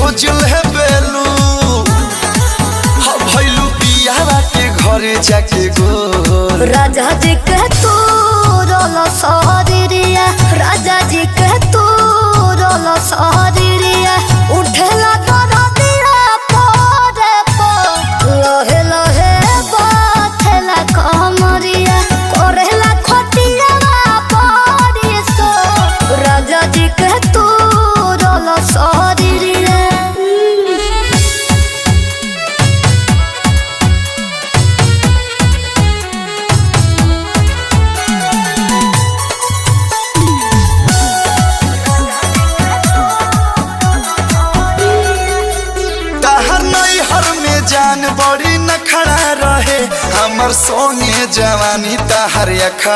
रोज ले बेलू भैलू पियावा के घरे जाके गोर। राजा जी के तू रोलो सहरिया, राजा जी के तू रोलो सहरिया, उठेला दरदिया पोरे पो, लहे लहे बाथेला कमरिया, कोरेला खटिया परिसो। राजा जी के तू रोलो सहरिया। जान बड़ी न खड़ा रहे हमर सोने जवानी तहर अखा।